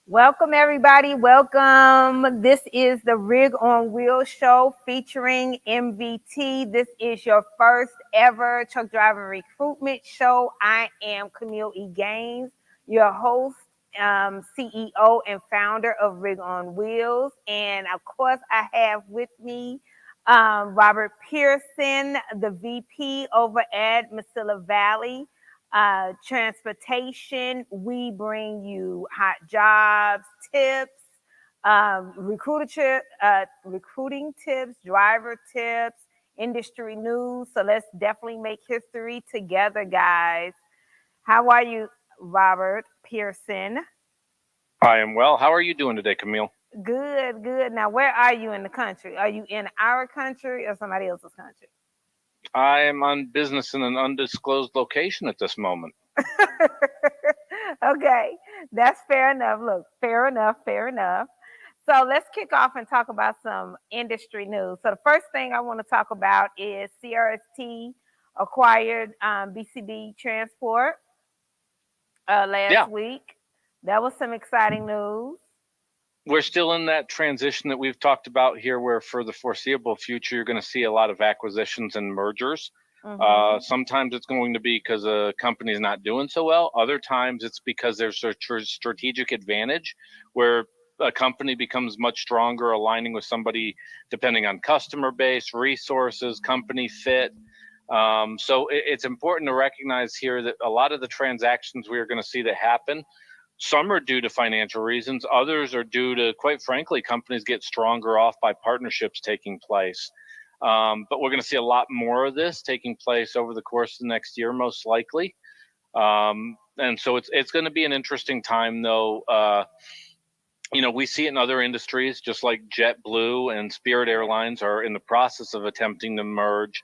Welcome, everybody. Welcome. This is the Rig on Wheels show featuring MVT. This is your first ever truck driver recruitment show. I am Kameel Gaines, your host, CEO, and founder of Rig on Wheels. And of course, I have with me Robert Pierson, the VP over at Mesilla Valley. Transportation. We bring you hot jobs, tips, recruiting tips, driver tips, industry news. So let's definitely make history together, guys. How are you, Robert Pierson? I am well. How are you doing today, Kameel? Good, good. Now, where are you in the country? Are you in our country or somebody else's country? I am on business in an undisclosed location at this moment. Okay, that's fair enough. Look, fair enough, fair enough. So let's kick off and talk about some industry news. So the first thing I want to talk about is CRST acquired BCB Transport last week. That was some exciting news. We're still in that transition that we've talked about here, where for the foreseeable future, you're going to see a lot of acquisitions and mergers. Sometimes it's going to be because a company is not doing so well. Other times it's because there's a strategic advantage where a company becomes much stronger, aligning with somebody depending on customer base, resources, company fit. So it's important to recognize here that a lot of the transactions we are going to see that happen, some are due to financial reasons. Others are due to, quite frankly, companies get stronger off by partnerships taking place. But we're going to see a lot more of this taking place over the course of the next year, most likely. And so it's going to be an interesting time, though. We see it in other industries, just like JetBlue and Spirit Airlines are in the process of attempting to merge.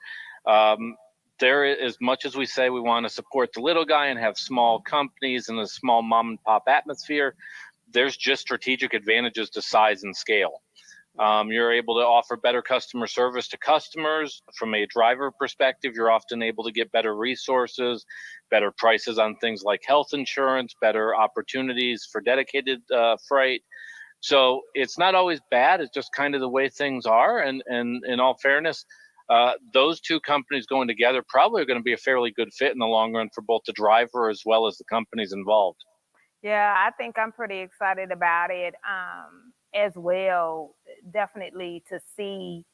There, as much as we say we want to support the little guy and have small companies in a small mom and pop atmosphere, there's just strategic advantages to size and scale. You're able to offer better customer service to customers. From a driver perspective, you're often able to get better resources, better prices on things like health insurance, better opportunities for dedicated freight. So it's not always bad. It's just kind of the way things are. And in all fairness, those two companies going together probably are going to be a fairly good fit in the long run for both the driver as well as the companies involved. Yeah, I think I'm pretty excited about it as well. Definitely to see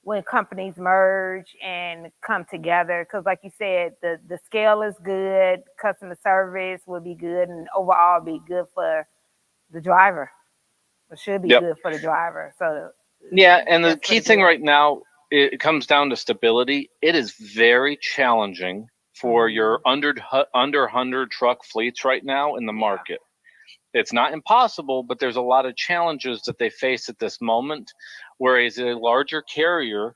when companies merge and come together, because like you said, the scale is good, customer service will be good, and overall be good for the driver. It should be good for the driver. So yeah, and the key thing right now, it comes down to stability. It is very challenging for your under 100 truck fleets right now in the market. It's not impossible, but there's a lot of challenges that they face at this moment. Whereas a larger carrier,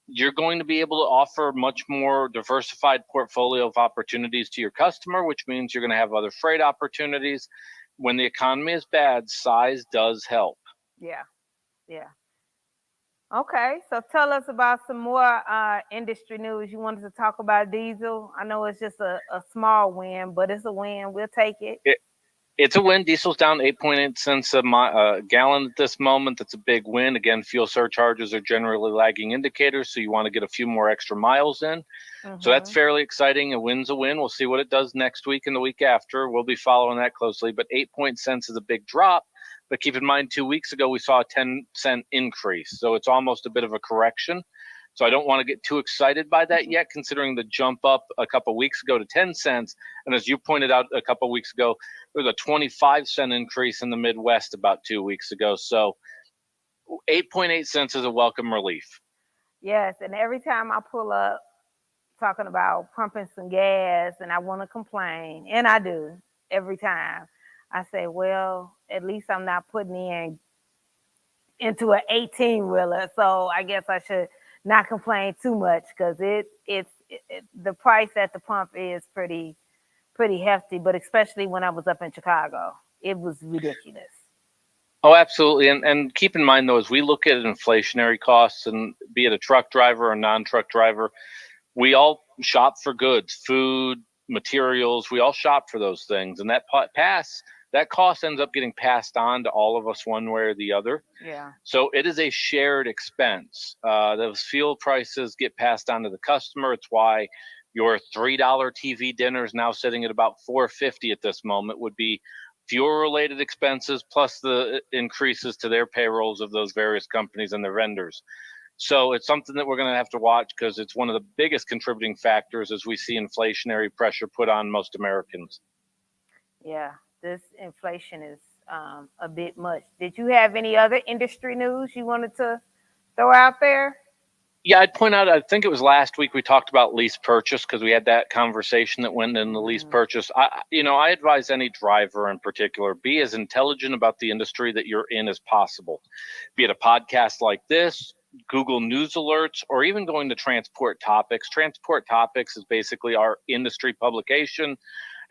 you're going to be able to offer much more diversified portfolio of opportunities to your customer, which means you're going to have other freight opportunities. When the economy is bad, size does help. Yeah. Okay, so tell us about some more industry news. You wanted to talk about diesel. I know it's just a small win, but it's a win. We'll take it. It's a win. Diesel's down 8.8 cents a gallon at this moment. That's a big win. Again, fuel surcharges are generally lagging indicators, so you want to get a few more extra miles in. So that's fairly exciting. A win's a win. We'll see what it does next week and the week after. We'll be following that closely. But 8 cents is a big drop. But keep in mind, 2 weeks ago, we saw a 10-cent increase. So it's almost a bit of a correction. So I don't want to get too excited by that yet, considering the jump up a couple of weeks ago to 10 cents. And as you pointed out a couple of weeks ago, there was a 25-cent increase in the Midwest about 2 weeks ago. So 8.8 cents is a welcome relief. Yes, and every time I pull up talking about pumping some gas and I want to complain, and I do every time, I say, well, at least I'm not putting in into an 18 wheeler, so I guess I should not complain too much because the price at the pump is pretty hefty, but especially when I was up in Chicago, it was ridiculous. Oh, absolutely. And keep in mind, though, as we look at inflationary costs, and be it a truck driver or non-truck driver, we all shop for goods, food, materials. We all shop for those things. And that cost ends up getting passed on to all of us one way or the other. Yeah. So it is a shared expense. Those fuel prices get passed on to the customer. It's why your $3 TV dinner is now sitting at about $4.50 at this moment, would be fuel related expenses plus the increases to their payrolls of those various companies and their vendors. So it's something that we're going to have to watch because it's one of the biggest contributing factors as we see inflationary pressure put on most Americans. Yeah, this inflation is a bit much. Did you have any other industry news you wanted to throw out there? Yeah, I'd point out, I think it was last week we talked about lease purchase because we had that conversation that went in the lease purchase. I advise any driver in particular, be as intelligent about the industry that you're in as possible. Be it a podcast like this, Google News alerts, or even going to Transport Topics. Transport Topics is basically our industry publication,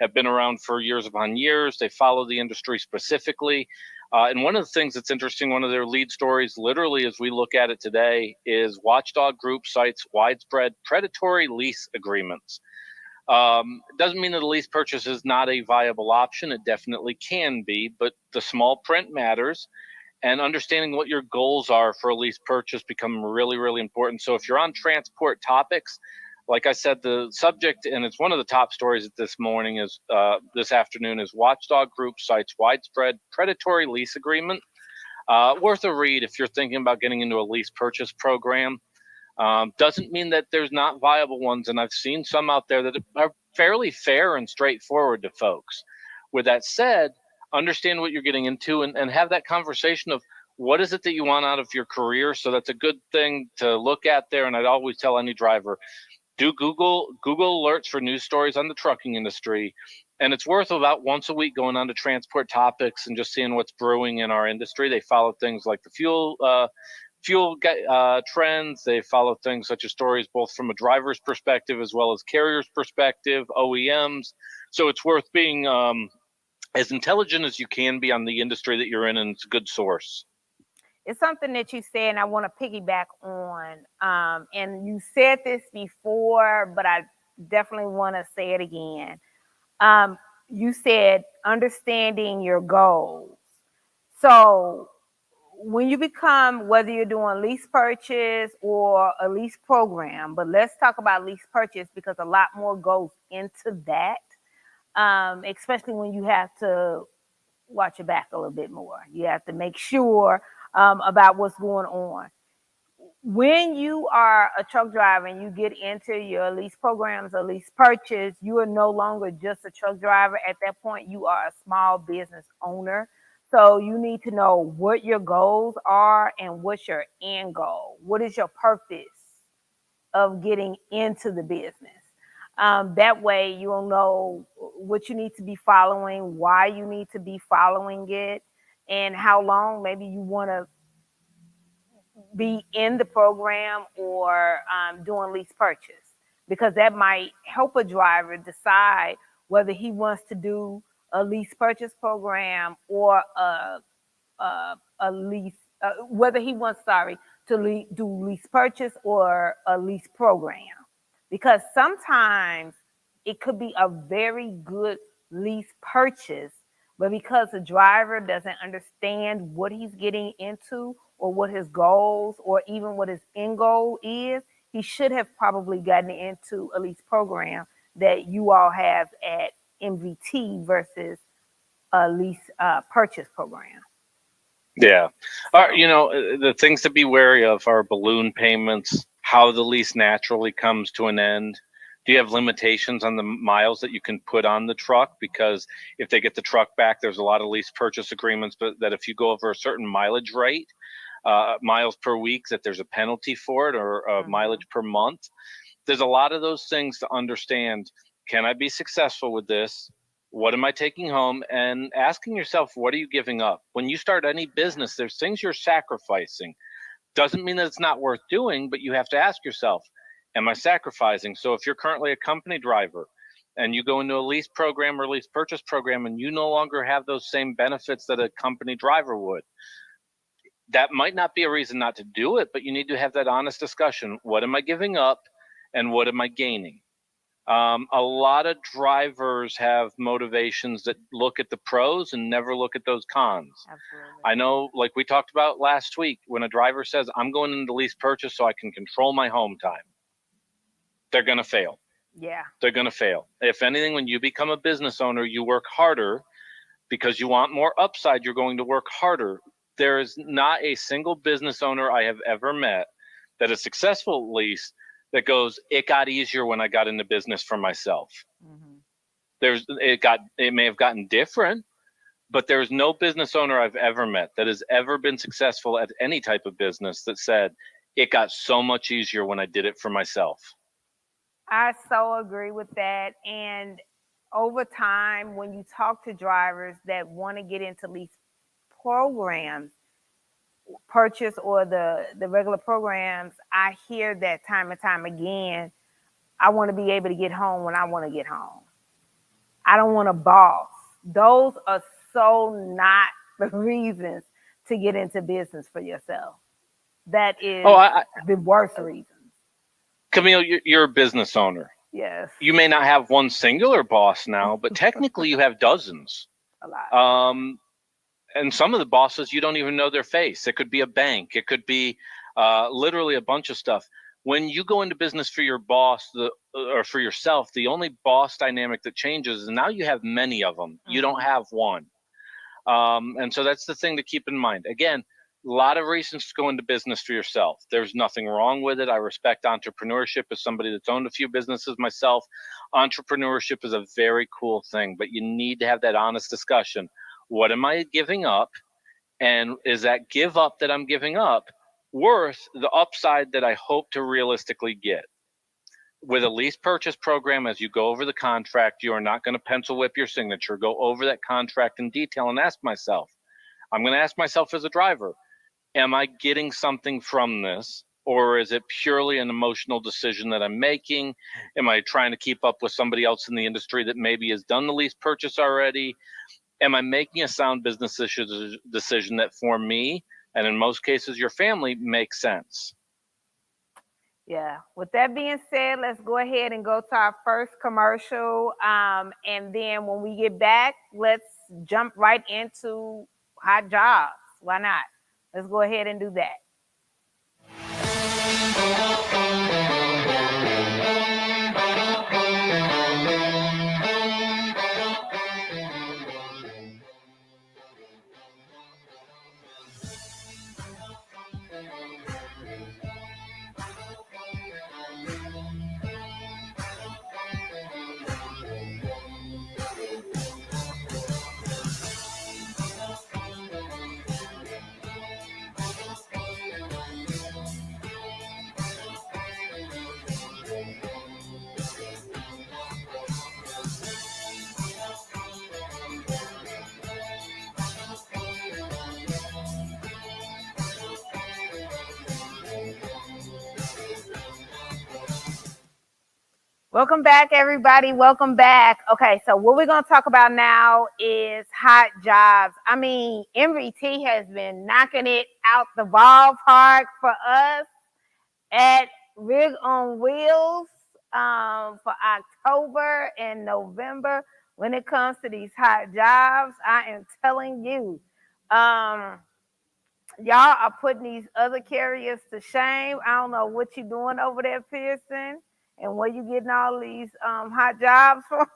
have been around for years upon years. They follow the industry specifically. And one of the things that's interesting, one of their lead stories, literally as we look at it today, is Watchdog Group cites widespread predatory lease agreements. It doesn't mean that a lease purchase is not a viable option. It definitely can be, but the small print matters. And understanding what your goals are for a lease purchase become really, really important. So if you're on Transport Topics, like I said, the subject, and it's one of the top stories this afternoon, is Watchdog Group cites widespread predatory lease agreement. Worth a read if you're thinking about getting into a lease purchase program. Doesn't mean that there's not viable ones, and I've seen some out there that are fairly fair and straightforward to folks. With that said, understand what you're getting into and have that conversation of what is it that you want out of your career. So that's a good thing to look at there. And I'd always tell any driver, do Google alerts for news stories on the trucking industry. And it's worth about once a week going on to Transport Topics and just seeing what's brewing in our industry. They follow things like the fuel trends. They follow things such as stories both from a driver's perspective as well as carrier's perspective, OEMs. So it's worth being as intelligent as you can be on the industry that you're in, and it's a good source. It's something that you said, and I want to piggyback on. And you said this before, but I definitely want to say it again. You said understanding your goals. So when you become, whether you're doing lease purchase or a lease program, but let's talk about lease purchase because a lot more goes into that, especially when you have to watch your back a little bit more. You have to make sure about what's going on. When you are a truck driver and you get into your lease programs or lease purchase, you are no longer just a truck driver. At that point, you are a small business owner. So you need to know what your goals are and what's your end goal. What is your purpose of getting into the business? That way you'll know what you need to be following, why you need to be following it, and how long maybe you want to be in the program or doing lease purchase, because that might help a driver decide whether he wants to do a lease purchase program or a lease, whether he wants, to do lease purchase or a lease program. Because sometimes it could be a very good lease purchase, but because the driver doesn't understand what he's getting into or what his goals or even what his end goal is, he should have probably gotten into a lease program that you all have at MVT versus a lease purchase program. Yeah. The things to be wary of are balloon payments, how the lease naturally comes to an end. Do you have limitations on the miles that you can put on the truck? Because if they get the truck back, there's a lot of lease purchase agreements, but that if you go over a certain mileage rate, miles per week, that there's a penalty for it, or mileage per month. There's a lot of those things to understand. Can I be successful with this? What am I taking home? And asking yourself, what are you giving up? When you start any business, there's things you're sacrificing. Doesn't mean that it's not worth doing, but you have to ask yourself, am I sacrificing? So if you're currently a company driver and you go into a lease program or lease purchase program and you no longer have those same benefits that a company driver would, that might not be a reason not to do it, but you need to have that honest discussion. What am I giving up and what am I gaining? A lot of drivers have motivations that look at the pros and never look at those cons. Absolutely. I know, like we talked about last week, when a driver says, I'm going into lease purchase so I can control my home time, they're going to fail. Yeah. They're going to fail. If anything, when you become a business owner, you work harder because you want more upside. You're going to work harder. There is not a single business owner I have ever met that is successful, at least, that goes, it got easier when I got into business for myself. It may have gotten different, but there's no business owner I've ever met that has ever been successful at any type of business that said, it got so much easier when I did it for myself. I so agree with that. And over time, when you talk to drivers that want to get into lease programs, purchase or the regular programs, I hear that time and time again. I want to be able to get home when I want to get home. I don't want a boss. Those are so not the reasons to get into business for yourself. That is the worst reason. Kameel, you're a business owner. Yes. You may not have one singular boss now, but technically you have dozens. A lot. And some of the bosses, you don't even know their face. It could be a bank. It could be literally a bunch of stuff. When you go into business for your boss or for yourself, the only boss dynamic that changes is now you have many of them. You don't have one. And so that's the thing to keep in mind. Again, a lot of reasons to go into business for yourself. There's nothing wrong with it. I respect entrepreneurship as somebody that's owned a few businesses myself. Entrepreneurship is a very cool thing, but you need to have that honest discussion. What am I giving up? And is that give up that I'm giving up worth the upside that I hope to realistically get? With a lease purchase program, as you go over the contract, you are not going to pencil whip your signature. Go over that contract in detail and ask myself. I'm going to ask myself as a driver, am I getting something from this? Or is it purely an emotional decision that I'm making? Am I trying to keep up with somebody else in the industry that maybe has done the lease purchase already? Am I making a sound business decision that for me, and in most cases your family, makes sense? Yeah. With that being said, let's go ahead and go to our first commercial. And then when we get back, let's jump right into hot jobs. Why not? Let's go ahead and do that. Welcome back, everybody. Welcome back. Okay, so what we're going to talk about now is hot jobs. I mean, MVT has been knocking it out the ballpark for us at Rig on Wheels for October and November. When it comes to these hot jobs, I am telling you, y'all are putting these other carriers to shame. I don't know what you're doing over there, Pierson, and where you getting all these hot jobs from.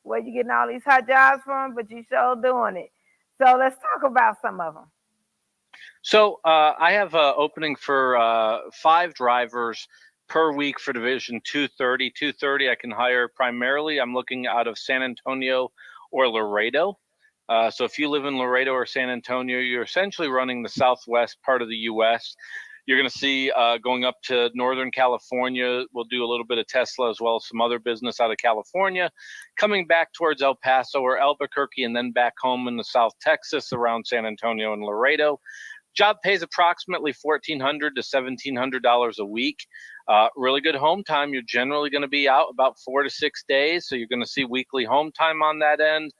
Where you getting all these hot jobs from, but you sure doing it. So let's talk about some of them. So I have an opening for 5 drivers per week for Division 230. 230 I can hire primarily. I'm looking out of San Antonio or Laredo. So if you live in Laredo or San Antonio, you're essentially running the southwest part of the U.S. You're going to see going up to Northern California, we'll do a little bit of Tesla as well as some other business out of California, coming back towards El Paso or Albuquerque, and then back home in the South Texas around San Antonio and Laredo. Job pays approximately $1,400 to $1,700 a week. Really good home time. You're generally going to be out about 4 to 6 days, so you're going to see weekly home time on that end.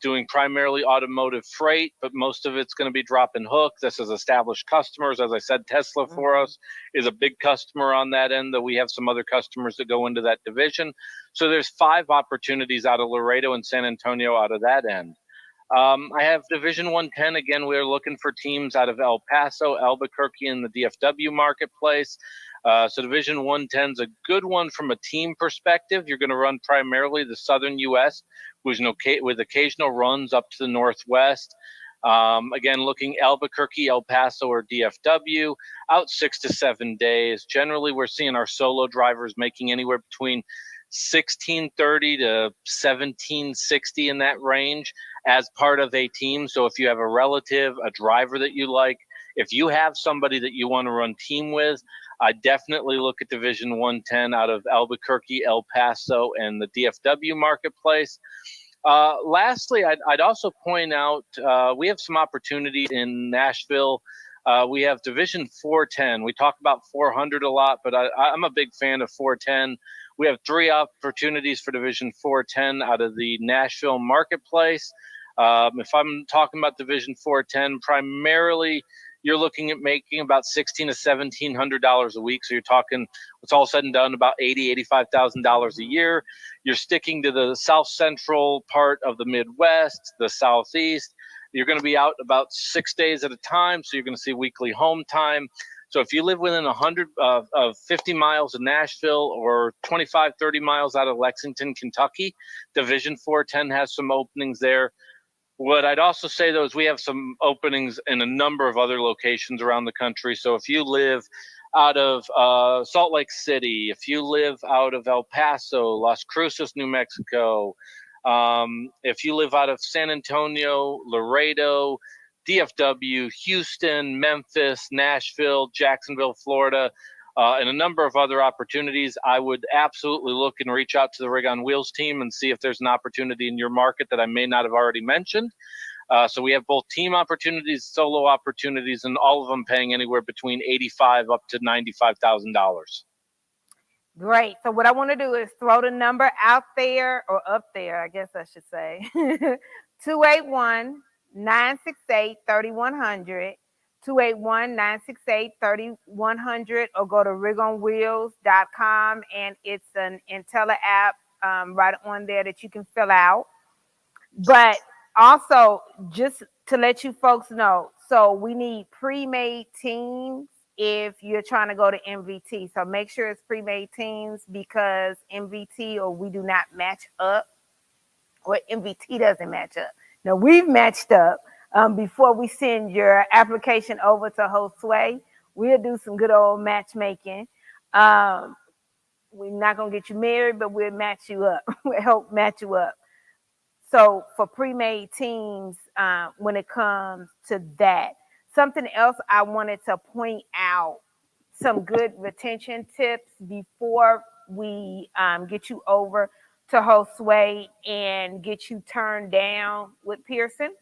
Doing primarily automotive freight, but most of it's going to be drop and hook. This is established customers. As I said, Tesla for us is a big customer on that end, though we have some other customers that go into that division. So there's 5 opportunities out of Laredo and San Antonio out of that end. I have Division 110. Again, we're looking for teams out of El Paso, Albuquerque, and the DFW marketplace. So Division 110 is a good one from a team perspective. You're going to run primarily the southern U.S. with occasional runs up to the northwest. Again, looking Albuquerque, El Paso, or DFW, out 6 to 7 days. Generally, we're seeing our solo drivers making anywhere between $1,630 to $1,760 in that range as part of a team. So if you have a relative, a driver that you like, if you have somebody that you want to run team with, I definitely look at Division 110 out of Albuquerque, El Paso, and the DFW marketplace. Lastly, I'd also point out we have some opportunities in Nashville. We have Division 410. We talk about 400 a lot, but I'm a big fan of 410. We have 3 opportunities for Division 410 out of the Nashville marketplace. If I'm talking about Division 410, primarily you're looking at making about $1,600 to $1,700 a week. So you're talking, what's all said and done, about $85,000 a year. You're sticking to the south central part of the Midwest, the southeast. You're going to be out about 6 days at a time, so you're going to see weekly home time. So if you live within 50 miles of Nashville or 25, 30 miles out of Lexington, Kentucky, Division 410 has some openings there. What I'd also say, though, is we have some openings in a number of other locations around the country. So if you live out of Salt Lake City, if you live out of El Paso, Las Cruces, New Mexico, if you live out of San Antonio, Laredo, DFW, Houston, Memphis, Nashville, Jacksonville, Florida, and a number of other opportunities, I would absolutely look and reach out to the Rig on Wheels team and see if there's an opportunity in your market that I may not have already mentioned. So we have both team opportunities, solo opportunities, and all of them paying anywhere between $85,000 up to $95,000. Great. So what I want to do is throw the number out there, or up there, I guess I should say. 281-968-3100, 281-968-3100, or go to rigonwheels.com, and it's an Intella app right on there that you can fill out. But also, just to let you folks know, so we need pre-made teams if you're trying to go to MVT. So make sure it's pre-made teams, because MVT, or we do not match up, or MVT doesn't match up. Now, we've matched up. Before we send your application over to Josue, we'll do some good old matchmaking. We're not going to get you married, but we'll match you up. We'll help match you up. So for pre-made teams, when it comes to that, something else I wanted to point out, some good retention tips before we get you over to Josue and get you turned down with Pierson.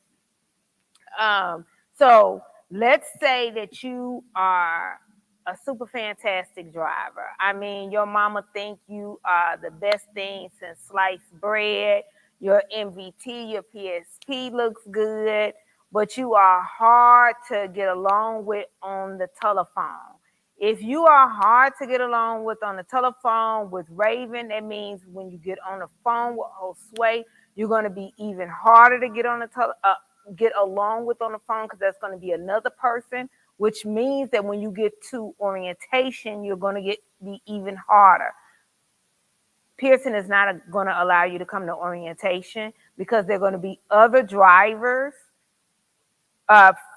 So let's say that you are a super fantastic driver. I mean, your mama think you are the best thing since sliced bread. Your MVT, your PSP looks good, but you are hard to get along with on the telephone. If you are hard to get along with on the telephone with Raven, that means when you get on the phone with Josue, you're going to be even harder to get on the get along with on the phone, because that's going to be another person, which means that when you get to orientation, you're going to be even harder. Pierson is not going to allow you to come to orientation, because there are going to be other drivers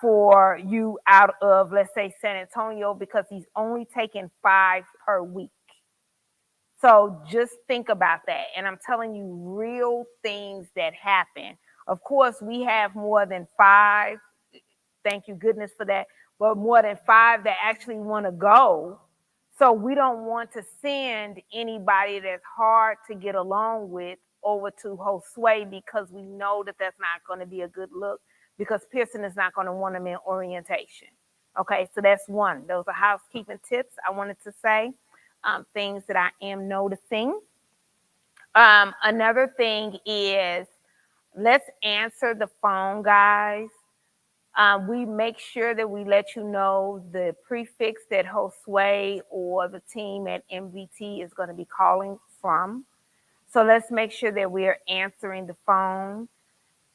for you out of, let's say, San Antonio, because he's only taking 5 per week. So just think about that. And I'm telling you real things that happen. Of course, we have more than 5. Thank you, goodness, for that. But more than 5 that actually want to go. So we don't want to send anybody that's hard to get along with over to Josue, because we know that that's not going to be a good look, because Pierson is not going to want them in orientation. Okay, so that's one. Those are housekeeping tips I wanted to say, things that I am noticing. Another thing is, let's answer the phone, guys. We make sure that we let you know the prefix that Josue or the team at MVT is going to be calling from. So let's make sure that we are answering the phone,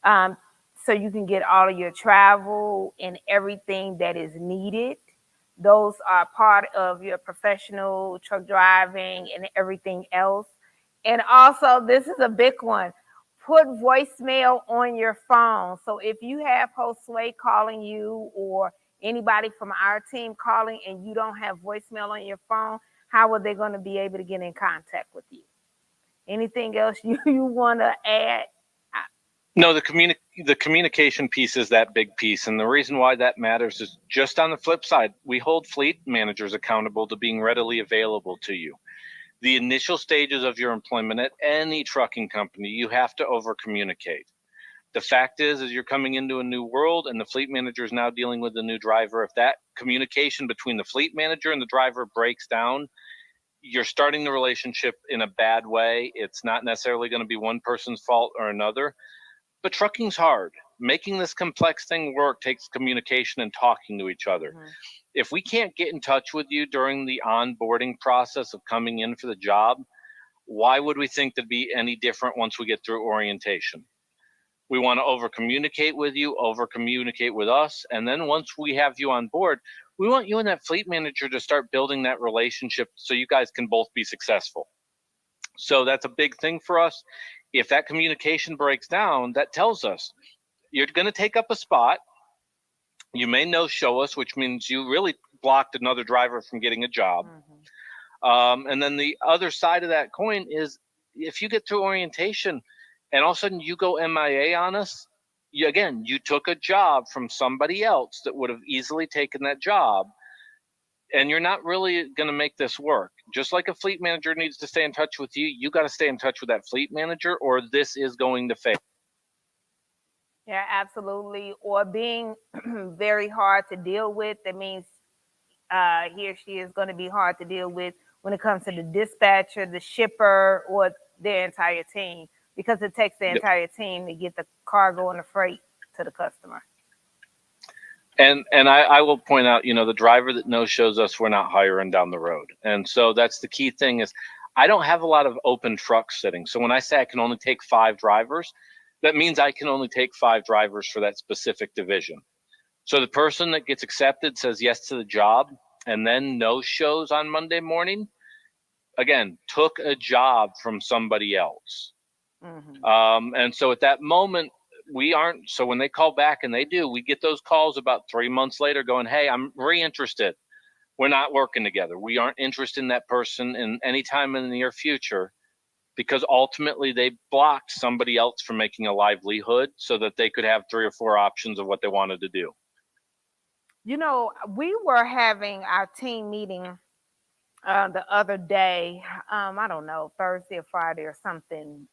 so you can get all of your travel and everything that is needed. Those are part of your professional truck driving and everything else. And also, this is a big one. Put voicemail on your phone. So if you have Josue calling you or anybody from our team calling and you don't have voicemail on your phone, how are they going to be able to get in contact with you? Anything else you want to add? No, the communication piece is that big piece. And the reason why that matters is, just on the flip side, we hold fleet managers accountable to being readily available to you. The initial stages of your employment at any trucking company, you have to over communicate. The fact is you're coming into a new world and the fleet manager is now dealing with a new driver. If that communication between the fleet manager and the driver breaks down, you're starting the relationship in a bad way. It's not necessarily going to be one person's fault or another, but trucking's hard. Making this complex thing work takes communication and talking to each other. Mm-hmm. If we can't get in touch with you during the onboarding process of coming in for the job, why would we think that'd be any different once we get through orientation? We want to over communicate with you, over communicate with us. And then once we have you on board, we want you and that fleet manager to start building that relationship so you guys can both be successful. So that's a big thing for us. If that communication breaks down, that tells us you're going to take up a spot. You may no-show us, which means you really blocked another driver from getting a job. Mm-hmm. And then the other side of that coin is, if you get through orientation and all of a sudden you go MIA on us, you took a job from somebody else that would have easily taken that job, and you're not really going to make this work. Just like a fleet manager needs to stay in touch with you, you got to stay in touch with that fleet manager, or this is going to fail. Yeah, absolutely. Or being very hard to deal with. That means he or she is going to be hard to deal with when it comes to the dispatcher, the shipper, or their entire team, because it takes the entire team to get the cargo and the freight to the customer. And I will point out, the driver that no-shows us, we're not hiring down the road. And so that's the key thing, is I don't have a lot of open trucks sitting. So when I say I can only take 5 drivers, that means I can only take 5 drivers for that specific division. So the person that gets accepted, says yes to the job, and then no-shows on Monday morning, again, took a job from somebody else. Mm-hmm. And so at that moment, we aren't. So when they call back, and they do, we get those calls about 3 months later going, hey, I'm reinterested. We're not working together. We aren't interested in that person in any time in the near future, because ultimately they blocked somebody else from making a livelihood so that they could have 3 or 4 options of what they wanted to do. We were having our team meeting the other day, I don't know, Thursday or Friday or something.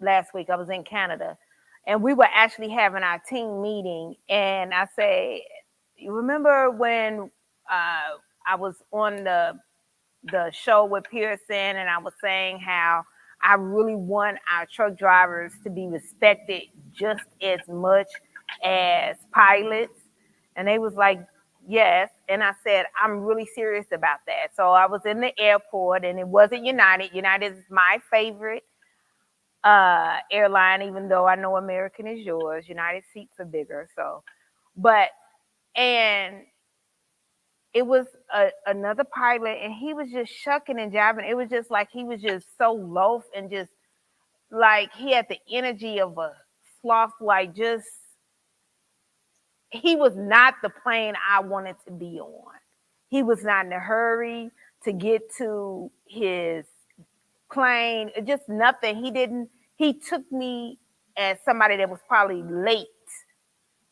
Last week I was in Canada, and we were actually having our team meeting. And I say, you remember when I was on the show with Pierson, and I was saying how I really want our truck drivers to be respected just as much as pilots? And they was like, yes. And I said, I'm really serious about that. So I was in the airport, and it wasn't United. United is my favorite airline, even though I know American is yours. United seats are bigger. And it was another pilot, and he was just shucking and jiving. It was just like he was just so loaf, and just like he had the energy of a sloth, like just, he was not the plane I wanted to be on. He was not in a hurry to get to his plane, just nothing. He took me as somebody that was probably late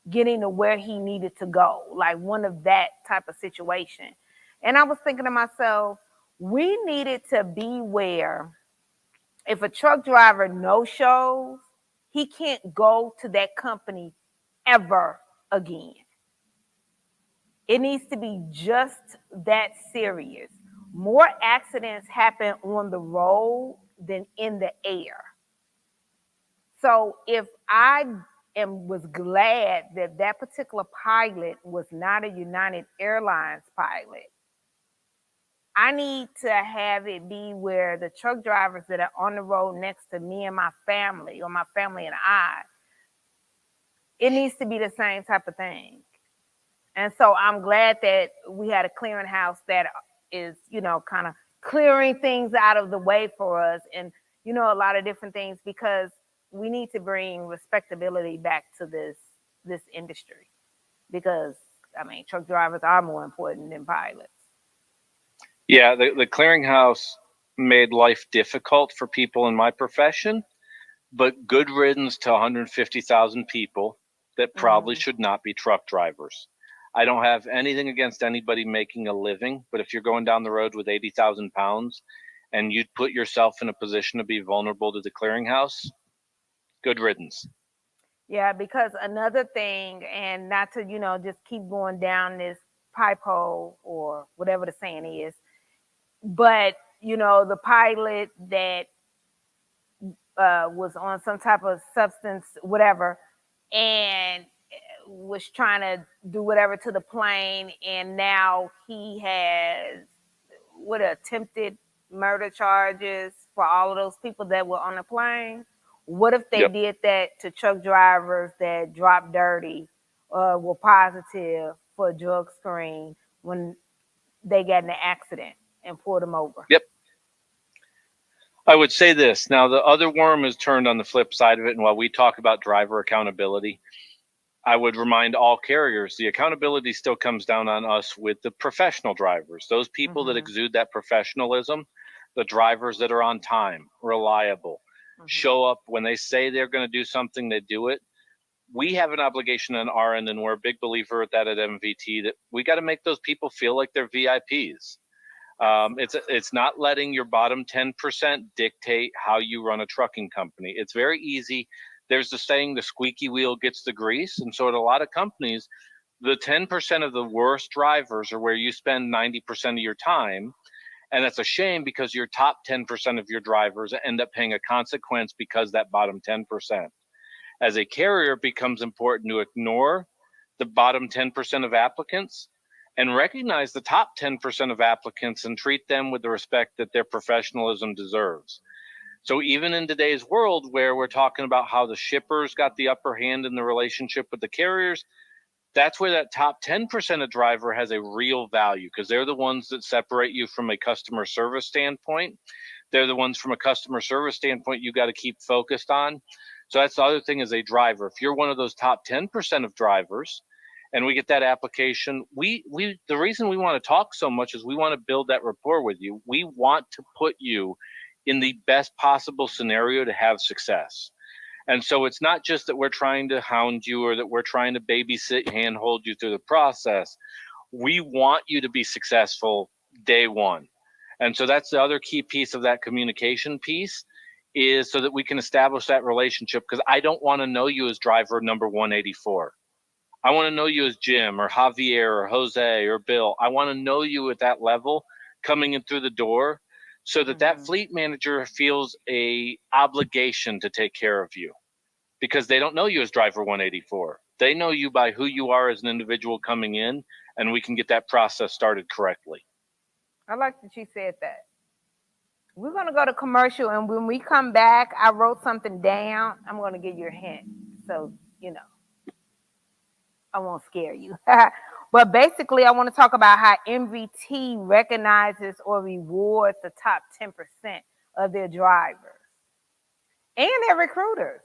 getting to where he needed to go, like one of that type of situation. And I was thinking to myself, we needed to be where if a truck driver no shows, he can't go to that company ever again. It needs to be just that serious. More accidents happen on the road than in the air. So if I was glad that that particular pilot was not a United Airlines pilot, I need to have it be where the truck drivers that are on the road next to me and my family, or my family and I, it needs to be the same type of thing. And so I'm glad that we had a clearinghouse that is, kind of clearing things out of the way for us, and, a lot of different things, because we need to bring respectability back to this industry, because I mean, truck drivers are more important than pilots. Yeah, the clearinghouse made life difficult for people in my profession, but good riddance to 150,000 people that probably should not be truck drivers. I don't have anything against anybody making a living, but if you're going down the road with 80,000 pounds and you'd put yourself in a position to be vulnerable to the clearinghouse, good riddance. Yeah, because another thing, and not to, just keep going down this pipe hole or whatever the saying is, but, the pilot that was on some type of substance, whatever, and was trying to do whatever to the plane, and now he has what, attempted murder charges for all of those people that were on the plane. What if they Yep. did that to truck drivers that dropped dirty or were positive for a drug screen when they got in an accident and pulled them over? Yep. I would say this. Now, the other worm is turned on the flip side of it. And while we talk about driver accountability, I would remind all carriers the accountability still comes down on us with the professional drivers, those people that exude that professionalism, the drivers that are on time, reliable, show up when they say they're going to do something, they do it. We have an obligation on our end, and we're a big believer at that at MVT, that we got to make those people feel like they're VIPs. It's not letting your bottom 10% dictate how you run a trucking company. It's very easy. There's the saying, the squeaky wheel gets the grease. And so at a lot of companies, the 10% of the worst drivers are where you spend 90% of your time. And that's a shame, because your top 10% of your drivers end up paying a consequence because that bottom 10%. As a carrier, it becomes important to ignore the bottom 10% of applicants and recognize the top 10% of applicants and treat them with the respect that their professionalism deserves. So even in today's world, where we're talking about how the shippers got the upper hand in the relationship with the carriers, that's where that top 10% of driver has a real value, because they're the ones that separate you from a customer service standpoint. They're the ones from a customer service standpoint you got to keep focused on. So that's the other thing as a driver. If you're one of those top 10% of drivers and we get that application, we the reason we want to talk so much is we want to build that rapport with you. We want to put you in the best possible scenario to have success. And so it's not just that we're trying to hound you or that we're trying to babysit, handhold you through the process. We want you to be successful day one. And so that's the other key piece of that communication piece, is so that we can establish that relationship, because I don't want to know you as driver number 184. I want to know you as Jim or Javier or Jose or Bill. I want to know you at that level coming in through the door, so that that fleet manager feels a obligation to take care of you, because they don't know you as driver 184. They know you by who you are as an individual coming in, and we can get that process started correctly. I like that you said that. We're going to go to commercial, and when we come back, I wrote something down. I'm going to give you a hint. So, I won't scare you. But basically, I want to talk about how MVT recognizes or rewards the top 10% of their drivers and their recruiters.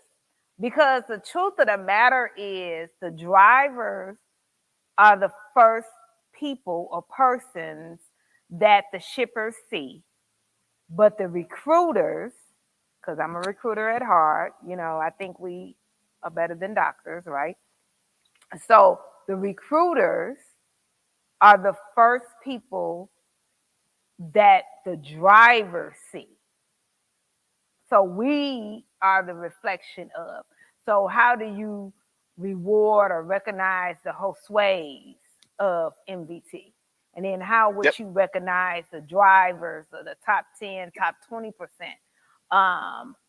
Because the truth of the matter is, the drivers are the first people or persons that the shippers see, but the recruiters because I'm a recruiter at heart. I think we are better than doctors, right? So the recruiters are the first people that the drivers see. So we are the reflection of. So how do you reward or recognize the Josue's of MVT? And then how would you recognize the drivers or the top 10, top 20%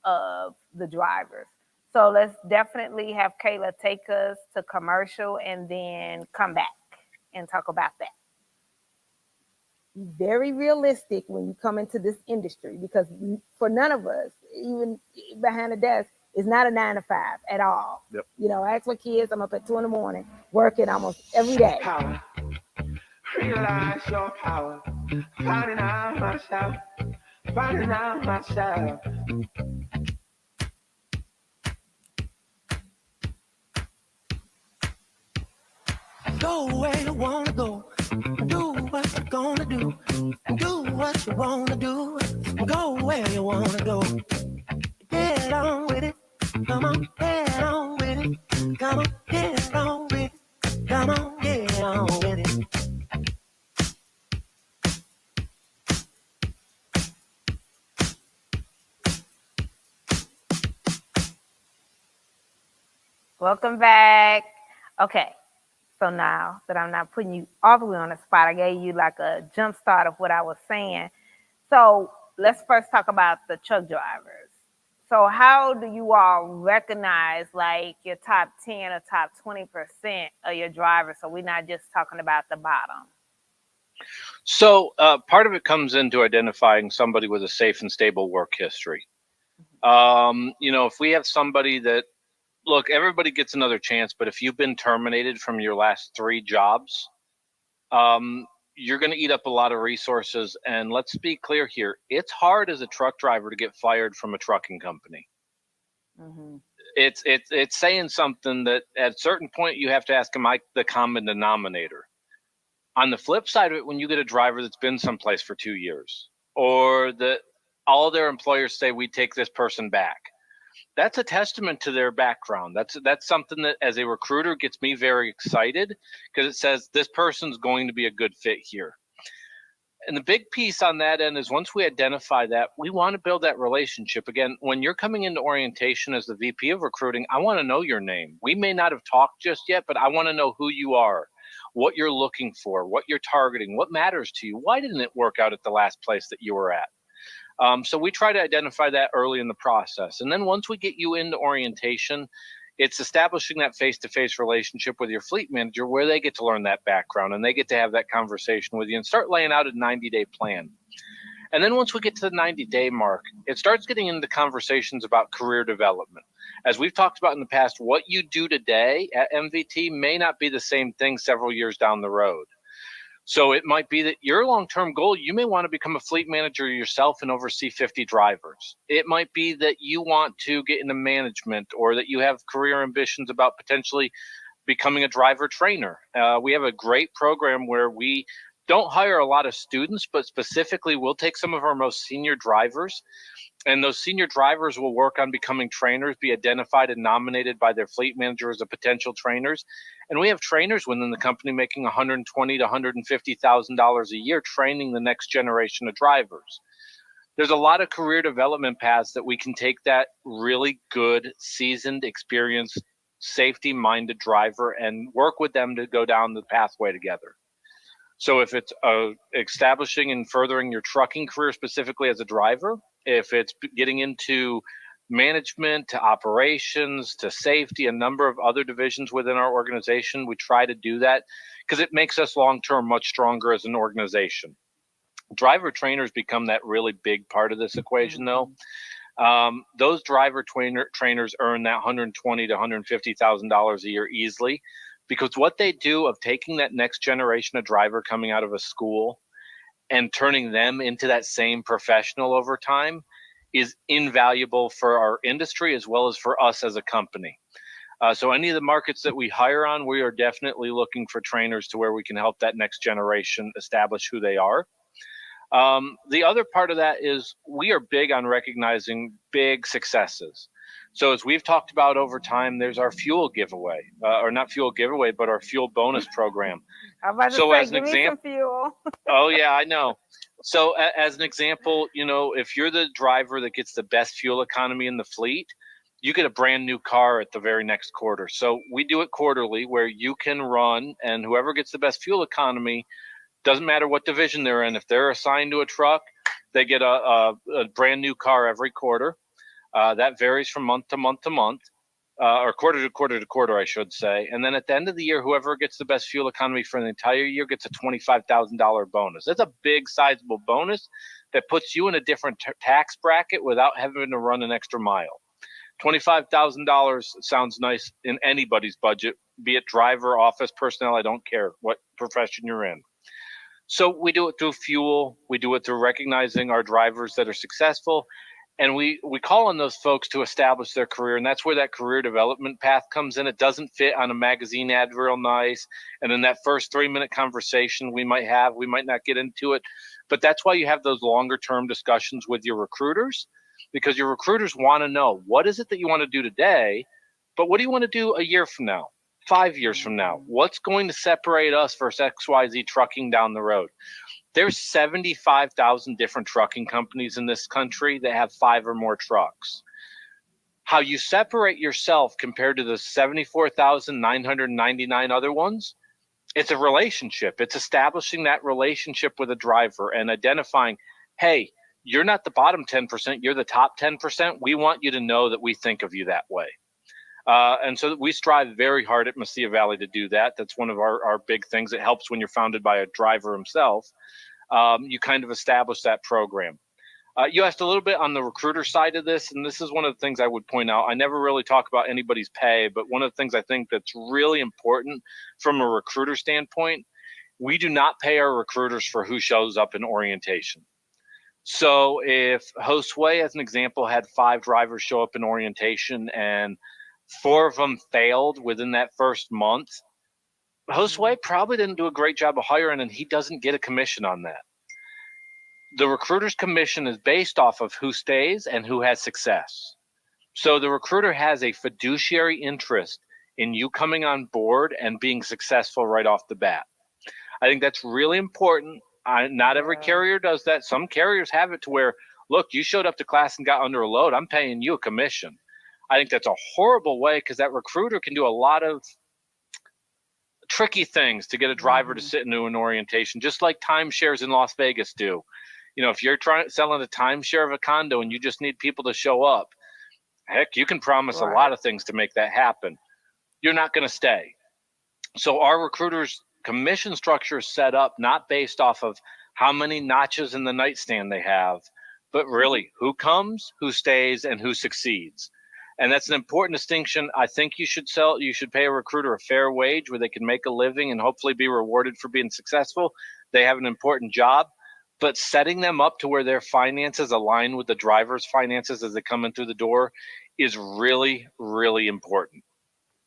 of the drivers? So let's definitely have Kayla take us to commercial and then come back and talk about that. Very realistic when you come into this industry, because for none of us, even behind the desk, is not a 9 to 5 at all. Yep. I ask my kids, I'm up at 2 in the morning working almost every day. Power. Realize your power. Finding out myself. Finding out myself. Go where you wanna go. Do what you're gonna do. Do what you wanna do. Go where you wanna go. Get on with it. Come on, get on with it. Come on, get on with it. Come on, get on with it. Welcome back. Okay. So now that I'm not putting you all the way on the spot, I gave you like a jump start of what I was saying. So let's first talk about the truck drivers. So how do you all recognize like your top 10 or top 20% of your drivers? So we're not just talking about the bottom. So part of it comes into identifying somebody with a safe and stable work history. If we have somebody that, look, everybody gets another chance, but if you've been terminated from your last 3 jobs, you're going to eat up a lot of resources. And let's be clear here. It's hard as a truck driver to get fired from a trucking company. Mm-hmm. It's saying something that at a certain point you have to ask, am I the common denominator? On the flip side of it, when you get a driver that's been someplace for 2 years, or that all their employers say, we take this person back, that's a testament to their background. That's something that as a recruiter gets me very excited, because it says this person's going to be a good fit here. And the big piece on that end is once we identify that, we want to build that relationship. Again, when you're coming into orientation as the VP of recruiting, I want to know your name. We may not have talked just yet, but I want to know who you are, what you're looking for, what you're targeting, what matters to you. Why didn't it work out at the last place that you were at? So we try to identify that early in the process. And then once we get you into orientation, it's establishing that face-to-face relationship with your fleet manager where they get to learn that background and they get to have that conversation with you and start laying out a 90-day plan. And then once we get to the 90-day mark, it starts getting into conversations about career development. As we've talked about in the past, what you do today at MVT may not be the same thing several years down the road. So it might be that your long-term goal, you may want to become a fleet manager yourself and oversee 50 drivers. It might be that you want to get into management, or that you have career ambitions about potentially becoming a driver trainer. We have a great program where we don't hire a lot of students, but specifically we'll take some of our most senior drivers, and those senior drivers will work on becoming trainers, be identified and nominated by their fleet manager as a potential trainers. And we have trainers within the company making $120,000 to $150,000 a year training the next generation of drivers. There's a lot of career development paths that we can take that really good, seasoned, experienced, safety-minded driver and work with them to go down the pathway together. So if it's establishing and furthering your trucking career specifically as a driver, if it's getting into management to operations to safety, a number of other divisions within our organization, we try to do that because it makes us long-term much stronger as an organization. Driver trainers become that really big part of this equation, though. Those driver trainers earn that $120,000 to $150,000 a year easily, because what they do of taking that next generation of driver coming out of a school and turning them into that same professional over time is invaluable for our industry as well as for us as a company. So any of the markets that we hire on, we are definitely looking for trainers to where we can help that next generation establish who they are. The other part of that is we are big on recognizing big successes. So as we've talked about over time, there's our fuel giveaway, or not fuel giveaway, but our fuel bonus program. I'm about to So say, as an give me some example, fuel. oh yeah, I know. So as an example, if you're the driver that gets the best fuel economy in the fleet, you get a brand new car at the very next quarter. So we do it quarterly where you can run, and whoever gets the best fuel economy, doesn't matter what division they're in. If they're assigned to a truck, they get a brand new car every quarter. That varies from month to month to month, or quarter to quarter to quarter, I should say. And then at the end of the year, whoever gets the best fuel economy for the entire year gets a $25,000 bonus. That's a big, sizable bonus that puts you in a different tax bracket without having to run an extra mile. $25,000 sounds nice in anybody's budget, be it driver, office personnel, I don't care what profession you're in. So we do it through fuel. We do it through recognizing our drivers that are successful. And we call on those folks to establish their career. And that's where that career development path comes in. It doesn't fit on a magazine ad real nice. And in that first 3-minute conversation we might not get into it. But that's why you have those longer term discussions with your recruiters, because your recruiters want to know, what is it that you want to do today? But what do you want to do a year from now? 5 years from now? What's going to separate us versus XYZ trucking down the road? There's 75,000 different trucking companies in this country that have 5 or more trucks. How you separate yourself compared to the 74,999 other ones, it's a relationship. It's establishing that relationship with a driver and identifying, hey, you're not the bottom 10%, you're the top 10%. We want you to know that we think of you that way. And so we strive very hard at Mesilla Valley to do that. That's one of our big things. It helps when you're founded by a driver himself. You kind of establish that program. You asked a little bit on the recruiter side of this, and this is one of the things I would point out. I never really talk about anybody's pay, but one of the things I think that's really important from a recruiter standpoint, we do not pay our recruiters for who shows up in orientation. So if Josue, as an example, had 5 drivers show up in orientation and 4 of them failed within that first month, Josue probably didn't do a great job of hiring, and he doesn't get a commission on that. The recruiter's commission is based off of who stays and who has success. So the recruiter has a fiduciary interest in you coming on board and being successful right off the bat. I think that's really important. Not every carrier does that. Some carriers have it to where, look, you showed up to class and got under a load, I'm paying you a commission. I think that's a horrible way, because that recruiter can do a lot of tricky things to get a driver to sit into an orientation, just like timeshares in Las Vegas do. If you're selling a timeshare of a condo and you just need people to show up, heck, you can promise a lot of things to make that happen. You're not going to stay. So our recruiters' commission structure is set up not based off of how many notches in the nightstand they have, but really who comes, who stays, and who succeeds. And that's an important distinction. I think you should pay a recruiter a fair wage where they can make a living and hopefully be rewarded for being successful. They have an important job, but setting them up to where their finances align with the driver's finances as they come in through the door is really, really important.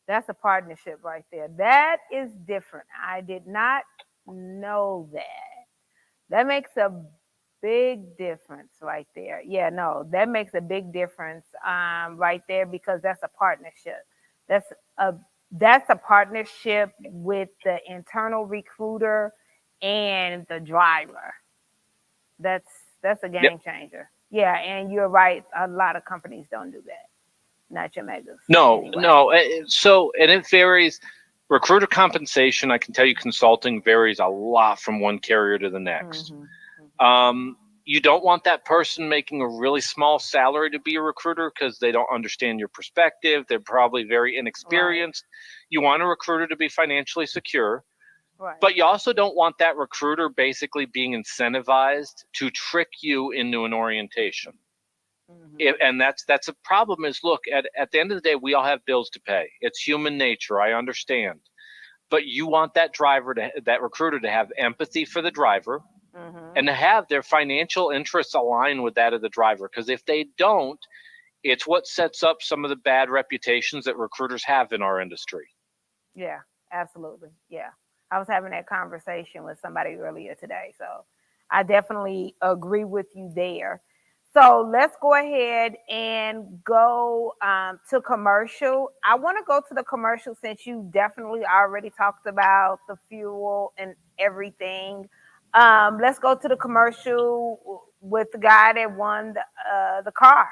That's a partnership right there. That is different. I did not know that. That makes a big difference right there. Yeah, no, that makes a big difference right there, because that's a partnership. That's a partnership with the internal recruiter and the driver. That's a game changer. Yeah, and you're right. A lot of companies don't do that. Not your megas. No, anyway. no. So, and it varies. Recruiter compensation, I can tell you, consulting varies a lot from one carrier to the next. You don't want that person making a really small salary to be a recruiter, because they don't understand your perspective. They're probably very inexperienced. Right. You want a recruiter to be financially secure. Right. But you also don't want that recruiter basically being incentivized to trick you into an orientation. And that's a problem. Is, look, at the end of the day, we all have bills to pay. It's human nature. I understand. But you want that recruiter to have empathy for the driver, and to have their financial interests align with that of the driver. Because if they don't, it's what sets up some of the bad reputations that recruiters have in our industry. Yeah, absolutely. Yeah. I was having that conversation with somebody earlier today. So I definitely agree with you there. So let's go ahead and go to commercial. I want to go to the commercial since you definitely already talked about the fuel and everything. Let's go to the commercial with the guy that won the car.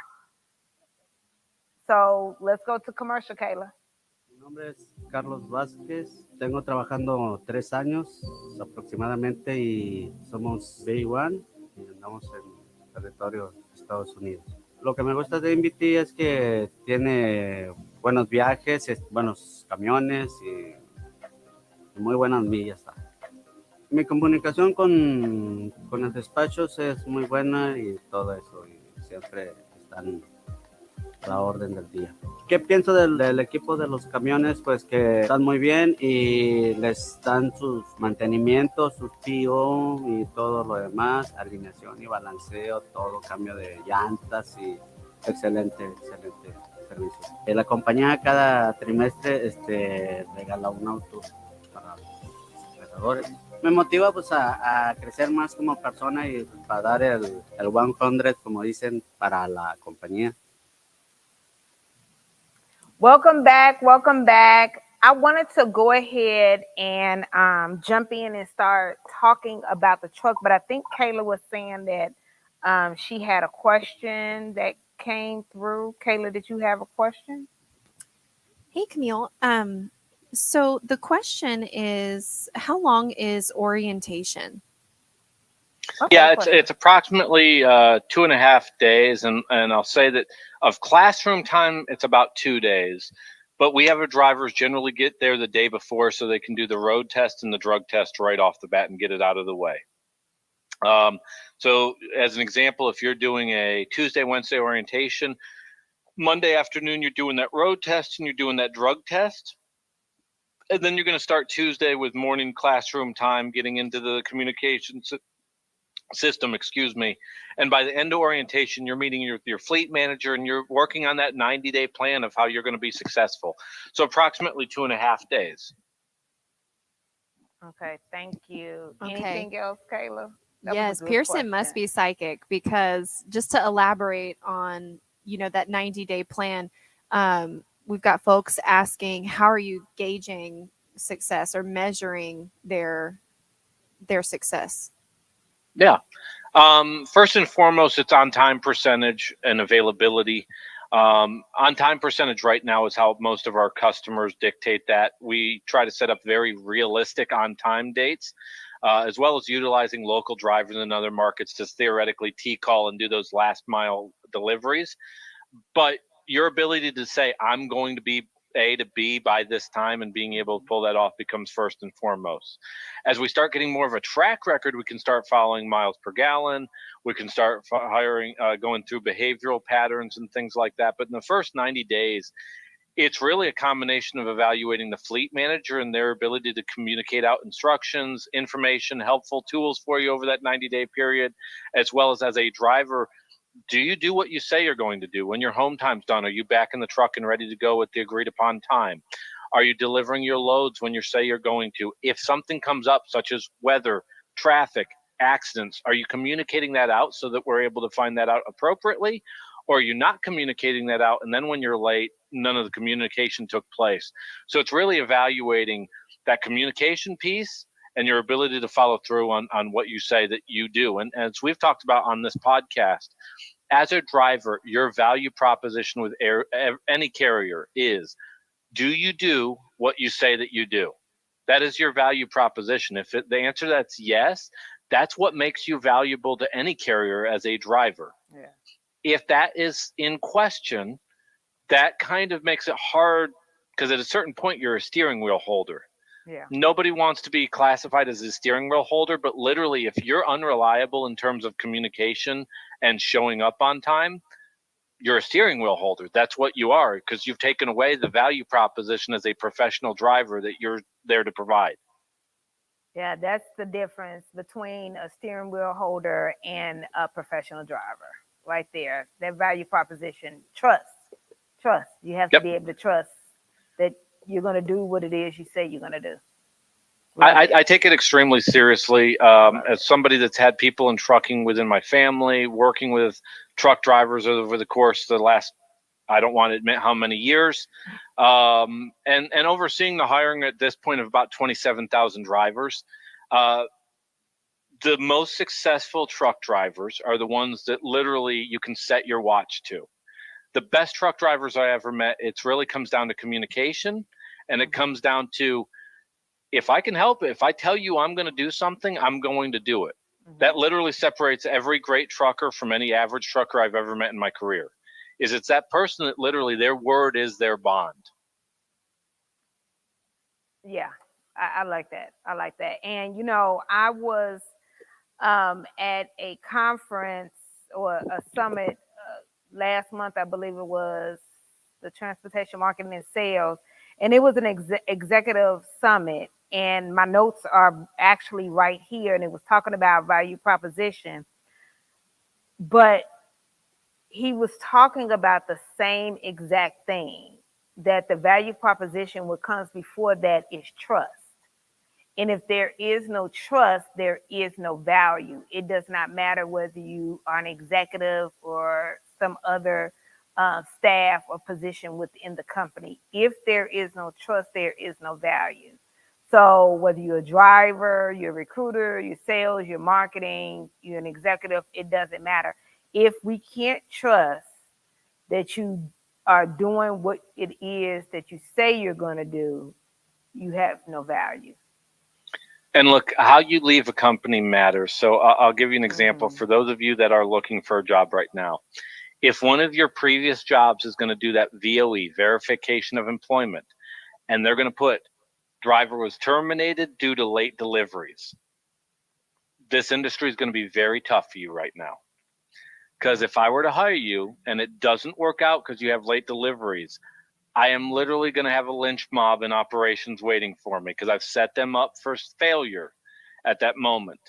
So let's go to commercial, Kayla. Mi nombre es Carlos Vázquez. Tengo trabajando 3 años aproximadamente y somos B1 y andamos en territorio de Estados Unidos. Lo que me gusta de MVT es que tiene buenos viajes, buenos camiones y muy buenas millas. Mi comunicación con el despacho es muy buena y todo eso, y siempre están a la orden del día. ¿Qué pienso del equipo de los camiones? Pues que están muy bien y les dan sus mantenimientos, sus PO y todo lo demás, alineación y balanceo, todo, cambio de llantas y excelente servicio. La compañía cada trimestre regala un auto para los operadores. Me motiva pues a crecer más como persona y para dar el 100, como dicen, para la compañía. Welcome back. Welcome back. I wanted to go ahead and jump in and start talking about the truck, but I think Kayla was saying that she had a question that came through. Kayla, did you have a question? Hey, Kameel. So the question is, how long is orientation? Okay, Yeah, it's approximately 2.5 days, and I'll say that of classroom time, it's about 2 days. But we have our drivers generally get there the day before so they can do the road test and the drug test right off the bat and get it out of the way. So as an example, if you're doing a Tuesday, Wednesday orientation, Monday afternoon, you're doing that road test and you're doing that drug test. And then you're going to start Tuesday with morning classroom time, getting into the communications system, and by the end of orientation, you're meeting your fleet manager and you're working on that 90-day plan of how you're going to be successful. So approximately 2.5 days. Okay, thank you. Okay. Anything else, Kayla? That Yes, was a good Pierson must question. be psychic, because just to elaborate on, that 90-day plan, we've got folks asking, how are you gauging success or measuring their success? Yeah. First and foremost, it's on-time percentage and availability. On-time percentage right now is how most of our customers dictate that. We try to set up very realistic on-time dates, as well as utilizing local drivers in other markets to theoretically T-call and do those last-mile deliveries. But your ability to say, I'm going to be A to B by this time, and being able to pull that off becomes first and foremost. As we start getting more of a track record, we can start following miles per gallon. We can start going through behavioral patterns and things like that. But in the first 90 days, it's really a combination of evaluating the fleet manager and their ability to communicate out instructions, information, helpful tools for you over that 90-day period, as well as a driver. Do you do what you say you're going to do? When your home time's done, are you back in the truck and ready to go with the agreed upon time? Are you delivering your loads when you say you're going to? If something comes up, such as weather, traffic, accidents, are you communicating that out so that we're able to find that out appropriately? Or are you not communicating that out, and then when you're late, none of the communication took place? So it's really evaluating that communication piece and your ability to follow through on what you say that you do. And as we've talked about on this podcast, as a driver, your value proposition with any carrier is, do you do what you say that you do? That is your value proposition. If the answer to that's yes, that's what makes you valuable to any carrier as a driver. Yeah. If that is in question, that kind of makes it hard, because at a certain point, you're a steering wheel holder. Yeah. Nobody wants to be classified as a steering wheel holder, but literally, if you're unreliable in terms of communication and showing up on time, you're a steering wheel holder. That's what you are, because you've taken away the value proposition as a professional driver that you're there to provide. Yeah, that's the difference between a steering wheel holder and a professional driver right there. That value proposition, trust. You have to be able to trust that you're going to do what it is you say you're going to do. I take it extremely seriously. As somebody that's had people in trucking within my family, working with truck drivers over the course of the last, I don't want to admit how many years, and overseeing the hiring at this point of about 27,000 drivers. The most successful truck drivers are the ones that literally you can set your watch to. The best truck drivers I ever met, it really comes down to communication, and it comes down to, if I can help it, if I tell you I'm going to do something, I'm going to do it. That literally separates every great trucker from any average trucker I've ever met in my career. It's that person that literally their word is their bond. Yeah, I like that. I like that. And I was at a conference or a summit last month, I believe it was, the Transportation Marketing and Sales, and it was an executive summit. And my notes are actually right here, and it was talking about value proposition. But he was talking about the same exact thing, that the value proposition, what comes before that is trust. And if there is no trust, there is no value. It does not matter whether you are an executive or some other staff or position within the company. If there is no trust, there is no value. So whether you're a driver, you're a recruiter, you're sales, you're marketing, you're an executive, it doesn't matter. If we can't trust that you are doing what it is that you say you're going to do, you have no value. And look, how you leave a company matters. So I'll give you an example for those of you that are looking for a job right now. If one of your previous jobs is going to do that VOE, verification of employment, and they're going to put driver was terminated due to late deliveries, this industry is going to be very tough for you right now. Because if I were to hire you and it doesn't work out because you have late deliveries, I am literally going to have a lynch mob in operations waiting for me because I've set them up for failure at that moment.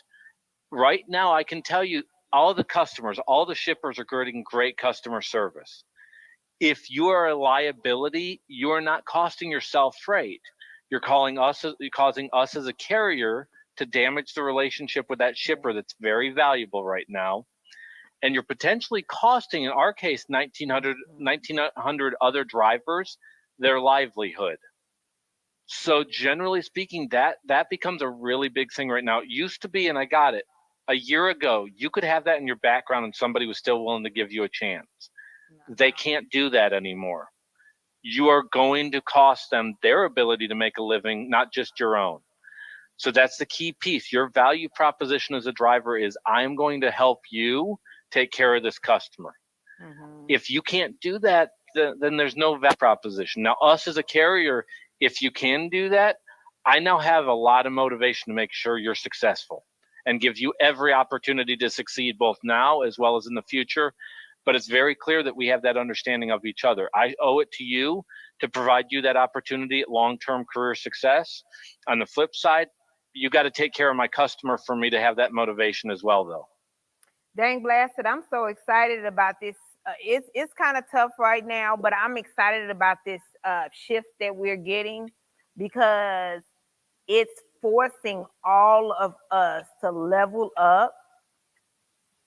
Right now, I can tell you all the customers, all the shippers are getting great customer service. If you are a liability, you are not costing yourself freight. You're causing us as a carrier to damage the relationship with that shipper that's very valuable right now. And you're potentially costing, in our case, 1,900 other drivers their livelihood. So generally speaking, that becomes a really big thing right now. It used to be, and I got it, a year ago, you could have that in your background and somebody was still willing to give you a chance. They can't do that anymore. You are going to cost them their ability to make a living, not just your own. So that's the key piece. Your value proposition as a driver is, I'm going to help you take care of this customer. If you can't do that, then there's no value proposition. Now, us as a carrier, if you can do that, I now have a lot of motivation to make sure you're successful and give you every opportunity to succeed both now as well as in the future. But it's very clear that we have that understanding of each other. I owe it to you to provide you that opportunity at long-term career success. On the flip side, you got to take care of my customer for me to have that motivation as well, though. Dang blasted, I'm so excited about this. It's kind of tough right now, but I'm excited about this shift that we're getting, because it's forcing all of us to level up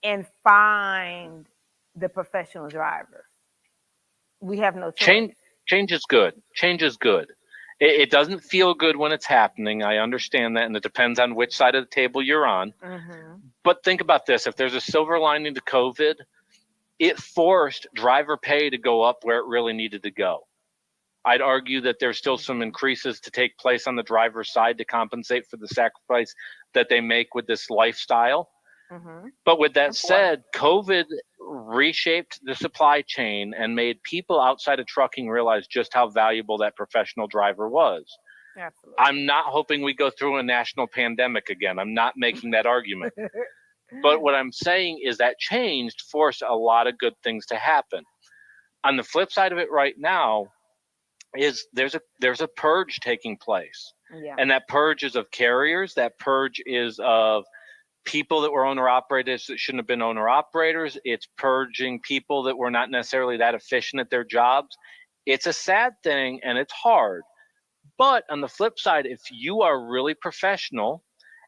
and find the professional driver. We have no choice. Change is good. Change is good. It doesn't feel good when it's happening. I understand that, and it depends on which side of the table you're on. But think about this. If there's a silver lining to COVID, it forced driver pay to go up where it really needed to go. I'd argue that there's still some increases to take place on the driver's side to compensate for the sacrifice that they make with this lifestyle. But with that said, COVID reshaped the supply chain and made people outside of trucking realize just how valuable that professional driver was. Absolutely. I'm not hoping we go through a national pandemic again. I'm not making that argument. But what I'm saying is that change forced a lot of good things to happen. On the flip side of it right now is there's a purge taking place. And that purge is of carriers. That purge is of people that were owner-operators that shouldn't have been owner-operators. It's purging people that were not necessarily that efficient at their jobs. It's a sad thing, and it's hard. But on the flip side, if you are really professional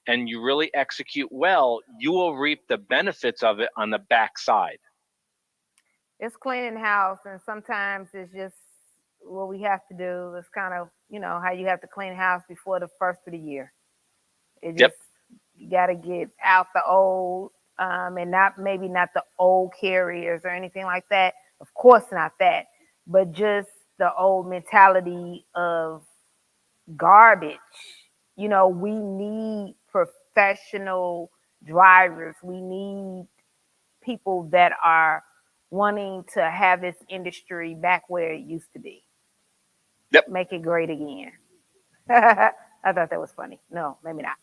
and you really execute well, you will reap the benefits of it on the backside. It's cleaning house, and sometimes it's just what we have to do. It's kind of, how you have to clean house before the first of the year. It just, you got to get out the old, and not the old carriers or anything like that. Of course not that, but just the old mentality of garbage. We need professional drivers. We need people that are wanting to have this industry back where it used to be. Yep. Make it great again. I thought that was funny. No, maybe not.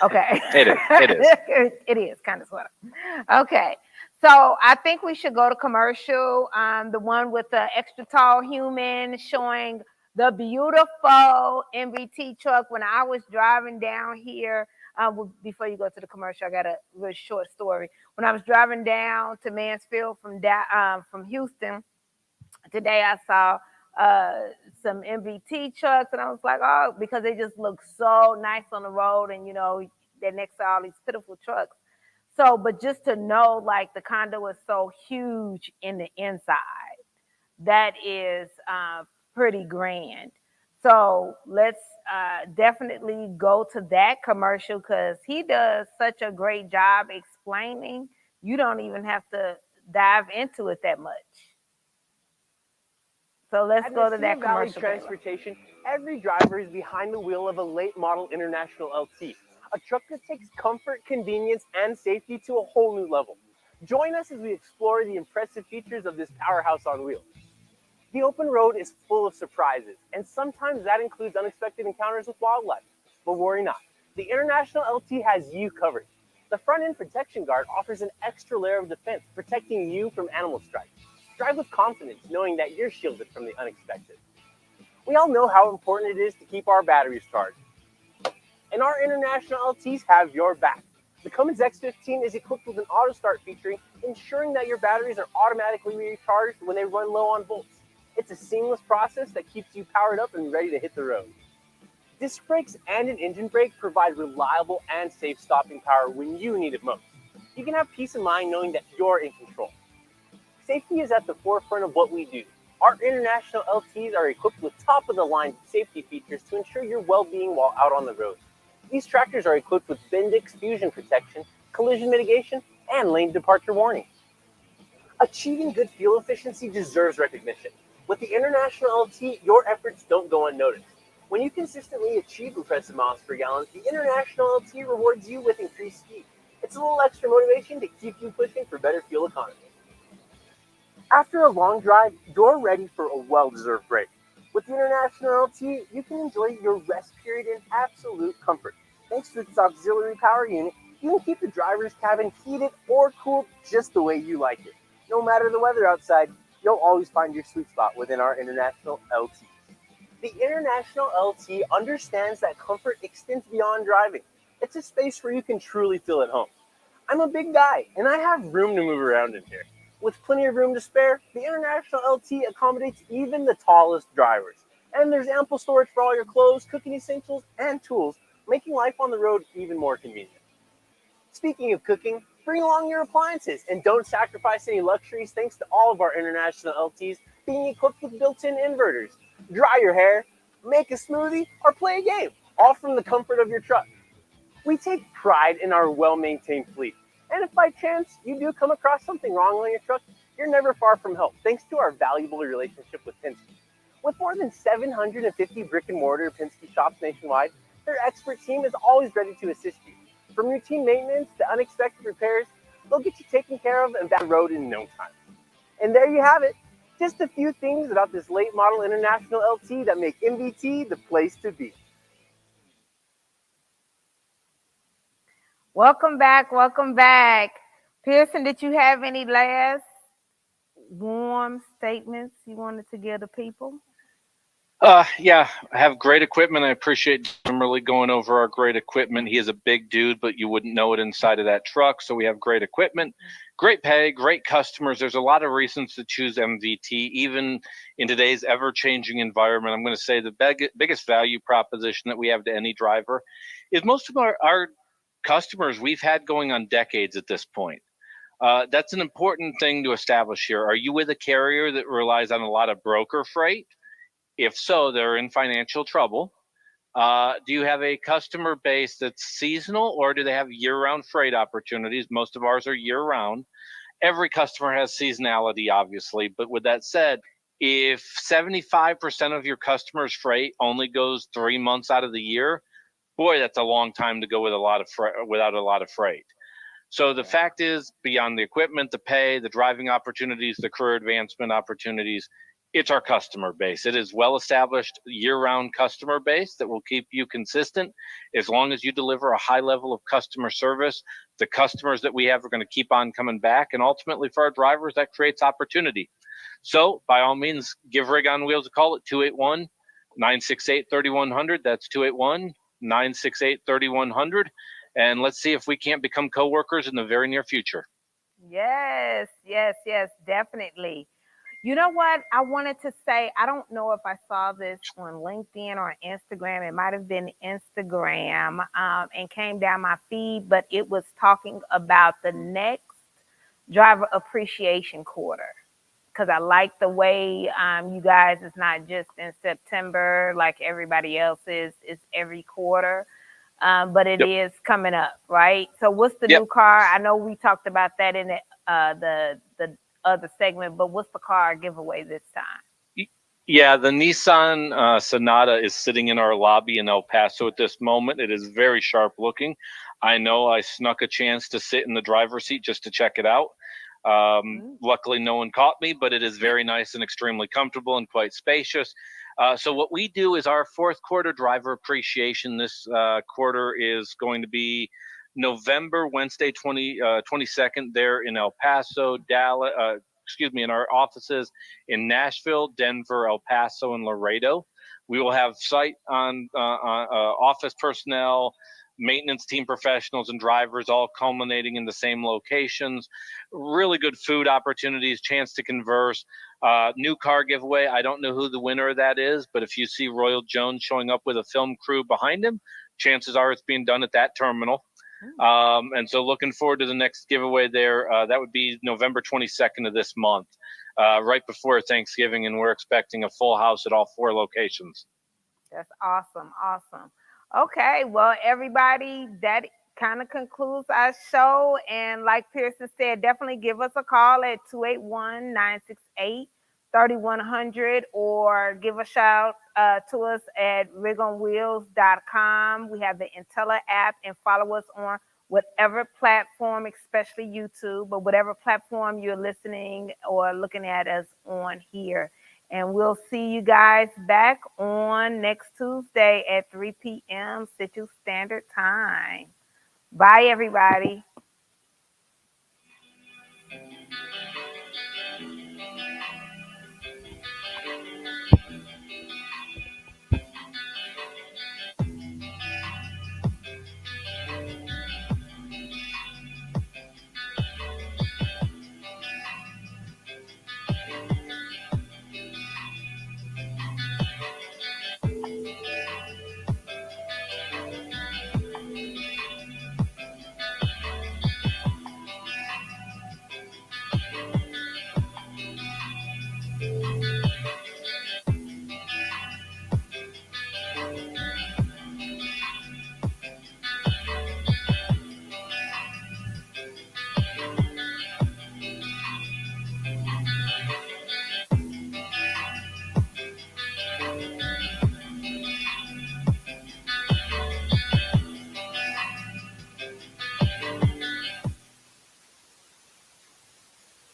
Okay. It is. It is kind of sort of. Okay. So I think we should go to commercial. The one with the extra tall human showing the beautiful MVT truck. When I was driving down here, before you go to the commercial, I got a real short story. When I was driving down to Mansfield from Houston today, I saw some MVT trucks, and I was like, oh, because they just look so nice on the road, and they're next to all these pitiful trucks. So, but just to know, like, the condo is so huge in the inside, that is pretty grand. So let's definitely go to that commercial, because he does such a great job explaining. You don't even have to dive into it that much. So let's go to that commercial. Valley Transportation, every driver is behind the wheel of a late model International LT, a truck that takes comfort, convenience, and safety to a whole new level. Join us as we explore the impressive features of this powerhouse on wheels. The open road is full of surprises, and sometimes that includes unexpected encounters with wildlife. But worry not, the International LT has you covered. The front end protection guard offers an extra layer of defense, protecting you from animal strikes. Drive with confidence, knowing that you're shielded from the unexpected. We all know how important it is to keep our batteries charged, and our International LTs have your back. The Cummins X15 is equipped with an auto start feature, ensuring that your batteries are automatically recharged when they run low on volts. It's a seamless process that keeps you powered up and ready to hit the road. Disc brakes and an engine brake provide reliable and safe stopping power when you need it most. You can have peace of mind knowing that you're in control. Safety is at the forefront of what we do. Our International LTs are equipped with top-of-the-line safety features to ensure your well-being while out on the road. These tractors are equipped with Bendix fusion protection, collision mitigation, and lane departure warning. Achieving good fuel efficiency deserves recognition. With the International LT, your efforts don't go unnoticed. When you consistently achieve impressive miles per gallon, the International LT rewards you with increased speed. It's a little extra motivation to keep you pushing for better fuel economy. After a long drive, you're ready for a well-deserved break. With the International LT, you can enjoy your rest period in absolute comfort. Thanks to its auxiliary power unit, you can keep the driver's cabin heated or cooled just the way you like it. No matter the weather outside, you'll always find your sweet spot within our International LT. The International LT understands that comfort extends beyond driving. It's a space where you can truly feel at home. I'm a big guy, and I have room to move around in here. With plenty of room to spare, the International LT accommodates even the tallest drivers. And there's ample storage for all your clothes, cooking essentials, and tools, making life on the road even more convenient. Speaking of cooking, bring along your appliances and don't sacrifice any luxuries thanks to all of our International LTs being equipped with built-in inverters. Dry your hair, make a smoothie, or play a game, all from the comfort of your truck. We take pride in our well-maintained fleet. And if by chance you do come across something wrong on your truck, you're never far from help thanks to our valuable relationship with Penske. With more than 750 brick-and-mortar Penske shops nationwide, their expert team is always ready to assist you. From routine maintenance to unexpected repairs, they'll get you taken care of and back on the road in no time. And there you have it. Just a few things about this late model International LT that make MVT the place to be. Welcome back. Welcome back. Pierson, did you have any last warm statements you wanted to give the people? Yeah, I have great equipment. I appreciate him really going over our great equipment. He is a big dude, but you wouldn't know it inside of that truck. So we have great equipment, Great pay, great customers. There's a lot of reasons to choose MVT, even in today's ever-changing environment. I'm going to say the biggest value proposition that we have to any driver is most of our customers we've had going on decades at this point. That's an important thing to establish here. Are you with a carrier that relies on a lot of broker freight? If so, they're in financial trouble. Do you have a customer base that's seasonal, or do they have year-round freight opportunities? Most of ours are year-round. Every customer has seasonality, obviously, but with that said, if 75% of your customers' freight only goes 3 months out of the year, boy, that's a long time to go with without a lot of freight. So the fact is, beyond the equipment, the pay, the driving opportunities, the career advancement opportunities, it's our customer base. It is well-established year-round customer base that will keep you consistent. As long as you deliver a high level of customer service, the customers that we have are going to keep on coming back. And ultimately, for our drivers, that creates opportunity. So by all means, give Rig on Wheels a call at 281-968-3100. That's 281-968-3100. And let's see if we can't become coworkers in the very near future. Yes, definitely. You know what? I wanted to say, I don't know if I saw this on LinkedIn or Instagram. It might have been Instagram and came down my feed, but it was talking about the next driver appreciation quarter. Because I like the way you guys, it's not just in September like everybody else is, it's every quarter. But it is coming up, right? So what's the new car? I know we talked about that in the other segment, but what's the car giveaway this time? Yeah, the Nissan Sonata is sitting in our lobby in El Paso at this moment. It is very sharp looking. I know I snuck a chance to sit in the driver's seat just to check it out. Luckily, no one caught me, but it is very nice and extremely comfortable and quite spacious. So what we do is our fourth quarter driver appreciation this quarter is going to be November, Wednesday, 22nd there in El Paso, Dallas, in our offices in Nashville, Denver, El Paso, and Laredo. We will have site on office personnel, maintenance team professionals, and drivers all culminating in the same locations. Really good food opportunities, chance to converse. New car giveaway. I don't know who the winner of that is, but if you see Royal Jones showing up with a film crew behind him, chances are it's being done at that terminal. And so looking forward to the next giveaway there. That would be November 22nd of this month, right before Thanksgiving, and we're expecting a full house at all 4 locations. That's awesome. Okay, well, everybody, that kind of concludes our show. And like Pierson said, definitely give us a call at 281-968-3100 or give a shout to us at rigonwheels.com. We have the Intella app, and follow us on whatever platform, especially YouTube, but whatever platform you're listening or looking at us on here. And we'll see you guys back on next Tuesday at 3 p.m. Central Standard Time. Bye, everybody.